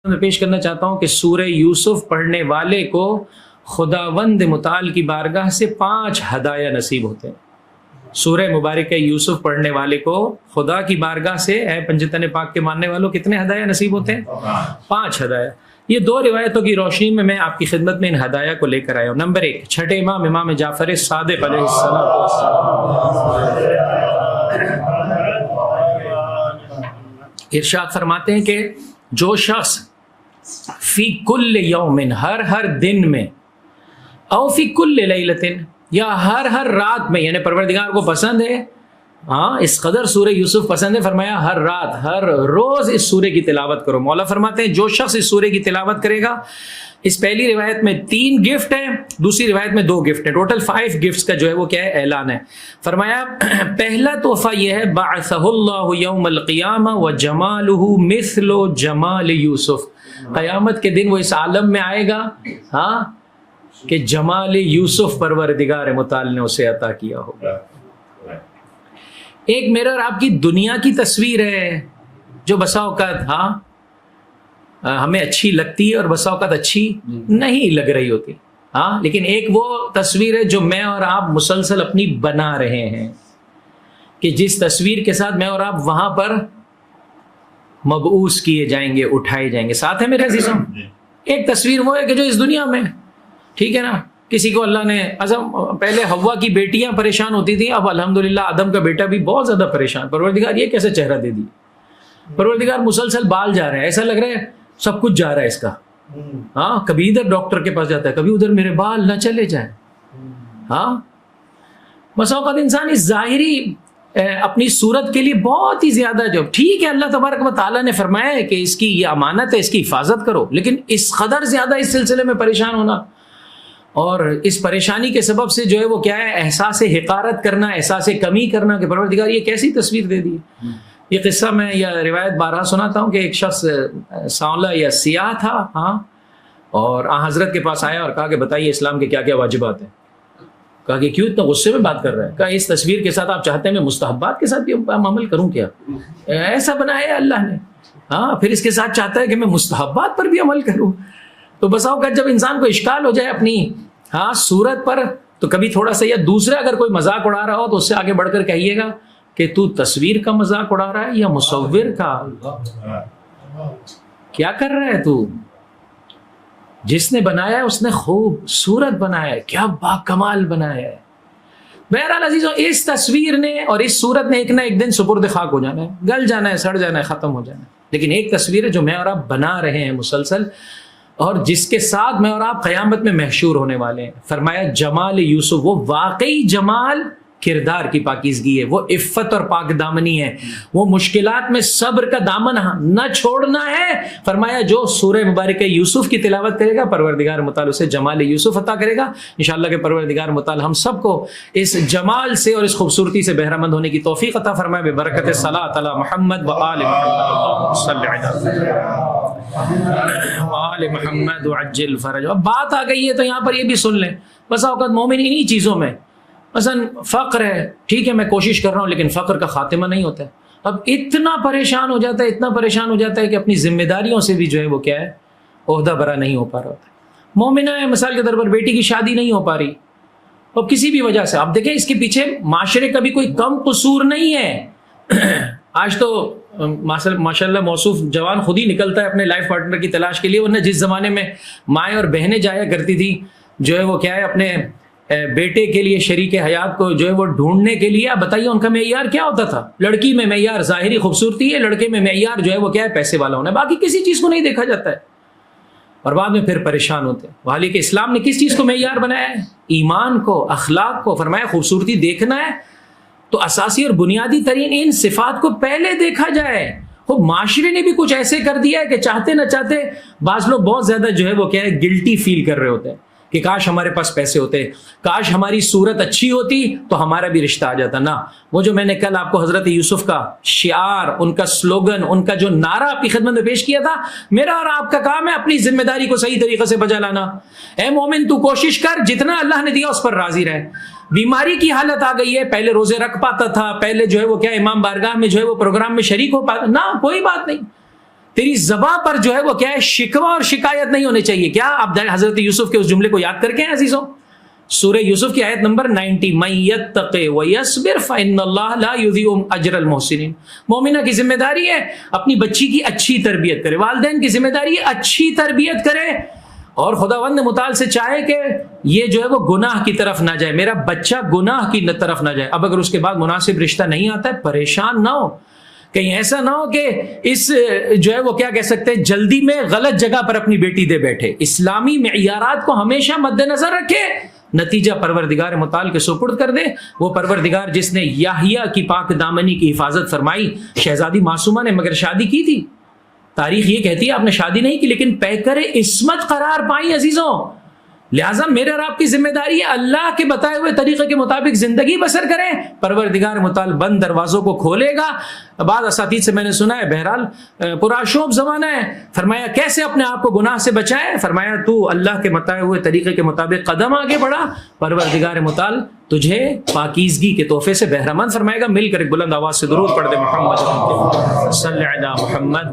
میں پیش کرنا چاہتا ہوں کہ سورہ یوسف پڑھنے والے کو خداوند متعال کی بارگاہ سے 5 ہدایہ نصیب ہوتے ہیں۔ سورہ مبارکہ یوسف پڑھنے والے کو خدا کی بارگاہ سے اے پنجتن پاک کے ماننے والوں کتنے ہدایہ نصیب ہوتے ہیں؟ 5 ہدایہ۔ یہ 2 روایتوں کی روشنی میں آپ کی خدمت میں ان ہدایہ کو لے کر آیا ہوں۔ نمبر 1، چھٹے امام امام جعفر صادق علیہ السلام ارشاد فرماتے ہیں کہ جو شخص فی کل یوم ہر دن میں او فی کل لیلۃ یا ہر رات میں، یعنی پروردگار کو پسند ہے اس قدر سورہ یوسف پسند ہے، فرمایا ہر رات ہر روز اس سورہ کی تلاوت کرو۔ مولا فرماتے ہیں جو شخص اس سورہ کی تلاوت کرے گا، اس پہلی روایت میں 3 گفٹ ہیں، دوسری روایت میں 2 گفٹ ہیں، ٹوٹل 5 گفٹس کا جو ہے وہ کیا ہے، اعلان ہے۔ فرمایا پہلا تحفہ یہ ہے بعثہ اللہ یوم القیامہ وجمالہ مثل جمال یوسف، قیامت کے دن وہ اس عالم میں آئے گا کہ جمال یوسف پروردگار متعال نے اسے عطا کیا ہوگا۔ ایک میرا اور آپ کی دنیا کی تصویر ہے جو بسا اوقات ہمیں اچھی لگتی ہے اور بسا اوقات اچھی نہیں لگ رہی ہوتی، لیکن ایک وہ تصویر ہے جو میں اور آپ مسلسل اپنی بنا رہے ہیں، کہ جس تصویر کے ساتھ میں اور آپ وہاں پر مبعوث کیے جائیں گے، اٹھائے جائیں گے۔ ساتھ ہے میرے عزیزوں، ایک تصویر وہ ہے کہ جو اس دنیا میں، ٹھیک ہے نا، کسی کو اللہ نے پہلے حوا کی بیٹیاں پریشان ہوتی تھیں، اب الحمدللہ آدم کا بیٹا بھی بہت زیادہ پریشان، پروردگار یہ کیسے چہرہ دے دی، پروردگار مسلسل بال جا رہے ہیں، ایسا لگ رہا ہے سب کچھ جا رہا ہے اس کا، کبھی ادھر ڈاکٹر کے پاس جاتا ہے، کبھی ادھر میرے بال نہ چلے جائیں۔ بس اوقات انسان اس ظاہری اپنی صورت کے لیے بہت ہی زیادہ، جو ٹھیک ہے اللہ تبارک و تعالیٰ نے فرمایا ہے کہ اس کی یہ امانت ہے، اس کی حفاظت کرو، لیکن اس قدر زیادہ اس سلسلے میں پریشان ہونا اور اس پریشانی کے سبب سے جو ہے وہ کیا ہے، احساس حقارت کرنا، احساس کمی کرنا کہ پروردگار یہ کیسی تصویر دے دی۔ یہ قصہ میں یا روایت بارہا سناتا ہوں کہ ایک شخص سانولا یا سیاہ تھا، اور حضرت کے پاس آیا اور کہا کہ بتائیے اسلام کے کیا کیا واجبات ہیں۔ کہا کہ کیوں اتنا غصے میں بات کر رہا ہے؟ کہا اس تصویر کے ساتھ آپ چاہتے ہیں میں مستحبات کے ساتھ بھی عمل کروں کیا؟ ایسا بنایا ہے اللہ نے، پھر اس کے ساتھ چاہتا ہے کہ میں مستحبات پر بھی عمل کروں۔ تو بسا اوقات جب انسان کو اشکال ہو جائے اپنی صورت پر، تو کبھی تھوڑا سا، یا دوسرا اگر کوئی مذاق اڑا رہا ہو تو اس سے آگے بڑھ کر کہیے گا کہ تو تصویر کا مذاق اڑا رہا ہے یا مصور کا؟ کیا کر رہا ہے تو؟ جس نے بنایا ہے اس نے خوب صورت بنایا ہے، کیا با کمال بنایا ہے۔ بہرحال عزیزوں، اس تصویر نے اور اس صورت نے ایک نہ ایک دن سپرد خاک ہو جانا ہے، گل جانا ہے، سڑ جانا ہے، ختم ہو جانا ہے، لیکن ایک تصویر ہے جو میں اور آپ بنا رہے ہیں مسلسل، اور جس کے ساتھ میں اور آپ قیامت میں محشور ہونے والے ہیں۔ فرمایا جمال یوسف، وہ واقعی جمال کردار کی پاکیزگی ہے، وہ عفت اور پاک دامنی ہے، وہ مشکلات میں صبر کا دامن نہ چھوڑنا ہے۔ فرمایا جو سورہ مبارکہ یوسف کی تلاوت کرے گا پروردگار متعال سے جمال یوسف عطا کرے گا۔ انشاءاللہ کہ پروردگار متعال ہم سب کو اس جمال سے اور اس خوبصورتی سے بہرہ مند ہونے کی توفیق عطا فرمائے، ببرکت صلاۃ علی محمد و آل محمد صلی آل محمد وعجل فرج۔ اب بات آ گئی ہے تو یہاں پر یہ بھی سن لیں، بس اوقات مومن انہی چیزوں میں، مثلا فقر ہے، ٹھیک ہے میں کوشش کر رہا ہوں لیکن فقر کا خاتمہ نہیں ہوتا ہے، اب اتنا پریشان ہو جاتا ہے، اتنا پریشان ہو جاتا ہے کہ اپنی ذمہ داریوں سے بھی جو ہے وہ کیا ہے، عہدہ برا نہیں ہو پا رہا ہوتا ہے۔ مومنہ ہے، مثال کے طور پر بیٹی کی شادی نہیں ہو پا رہی، اور کسی بھی وجہ سے، آپ دیکھیں اس کے پیچھے معاشرے کا بھی کوئی کم قصور نہیں ہے۔ آج تو ماشاء اللہ موصوف جوان خود ہی نکلتا ہے اپنے لائف پارٹنر کی تلاش کے لیے، ورنہ جس زمانے میں مائیں اور بہنیں جایا کرتی تھی جو ہے وہ کیا ہے اپنے بیٹے کے لیے شریک حیات کو جو ہے وہ ڈھونڈنے کے لیے، آپ بتائیے ان کا معیار کیا ہوتا تھا؟ لڑکی میں معیار ظاہری خوبصورتی ہے، لڑکے میں معیار جو ہے وہ کیا ہے، پیسے والا ہونا ہے، باقی کسی چیز کو نہیں دیکھا جاتا ہے، اور بعد میں پھر پریشان ہوتے ہیں۔ حالانکہ اسلام نے کس چیز کو معیار بنایا ہے؟ ایمان کو، اخلاق کو۔ فرمایا خوبصورتی دیکھنا ہے تو اساسی اور بنیادی ترین ان صفات کو پہلے دیکھا جائے۔ خوب معاشرے نے بھی کچھ ایسے کر دیا ہے کہ چاہتے نہ چاہتے بعض لوگ بہت زیادہ جو ہے وہ کیا ہے، گلٹی فیل کر رہے ہوتے ہیں کہ کاش ہمارے پاس پیسے ہوتے، کاش ہماری صورت اچھی ہوتی تو ہمارا بھی رشتہ آ جاتا۔ نہ، وہ جو میں نے کل آپ کو حضرت یوسف کا شعار، ان کا سلوگن، ان کا جو نعرہ آپ کی خدمت میں پیش کیا تھا، میرا اور آپ کا کام ہے اپنی ذمہ داری کو صحیح طریقے سے بجا لانا۔ اے مومن تو کوشش کر، جتنا اللہ نے دیا اس پر راضی رہے۔ بیماری کی حالت آ گئی ہے، پہلے روزے رکھ پاتا تھا، پہلے جو ہے وہ کیا امام بارگاہ میں جو ہے وہ پروگرام میں شریک ہو پاتا، نہ کوئی بات نہیں، تیری زباں پر جو ہے وہ کیا ہے، شکوہ اور شکایت نہیں ہونی چاہیے. کیا آپ حضرت یوسف کے اس جملے کو یاد کر کے ہیں عزیزوں؟ سورہ یوسف کی آیت نمبر 90، من یتق ویصبر فإن اللہ لا یضیع اجر المحسنین. مومنہ کی ذمہ داری ہے اپنی بچی کی اچھی تربیت کرے، والدین کی ذمہ داری ہے اچھی تربیت کرے، اور خداوند متعال سے چاہے کہ یہ جو ہے وہ گناہ کی طرف نہ جائے، میرا بچہ گناہ کی طرف نہ جائے. اب اگر اس کے بعد مناسب رشتہ نہیں آتا ہے، پریشان نہ ہو، کہیں ایسا نہ ہو کہ اس جو ہے وہ کیا کہہ سکتے ہیں، جلدی میں غلط جگہ پر اپنی بیٹی دے بیٹھے. اسلامی معیارات کو ہمیشہ مد نظر رکھے، نتیجہ پروردگار متعال کے سپرد کر دے. وہ پروردگار جس نے یحییٰ کی پاک دامنی کی حفاظت فرمائی. شہزادی معصومہ نے مگر شادی کی تھی، تاریخ یہ کہتی ہے آپ نے شادی نہیں کی، لیکن پیکر عصمت قرار پائی عزیزوں. لہٰذا میرے اور آپ کی ذمہ داری ہے اللہ کے بتائے ہوئے طریقے کے مطابق زندگی بسر کریں. پروردگار متعال بند دروازوں کو کھولے گا. بعض اساتید سے میں نے سنا ہے، بہرحال پرآشوب زمانہ ہے، فرمایا کیسے اپنے آپ کو گناہ سے بچائے؟ فرمایا تو اللہ کے بتائے ہوئے طریقے کے مطابق قدم آگے بڑھا، پروردگار متعال تجھے پاکیزگی کے تحفے سے بہرہ مند فرمائے گا. مل کر ایک بلند آواز سے درود پڑھ دے محمد صلی علی محمد.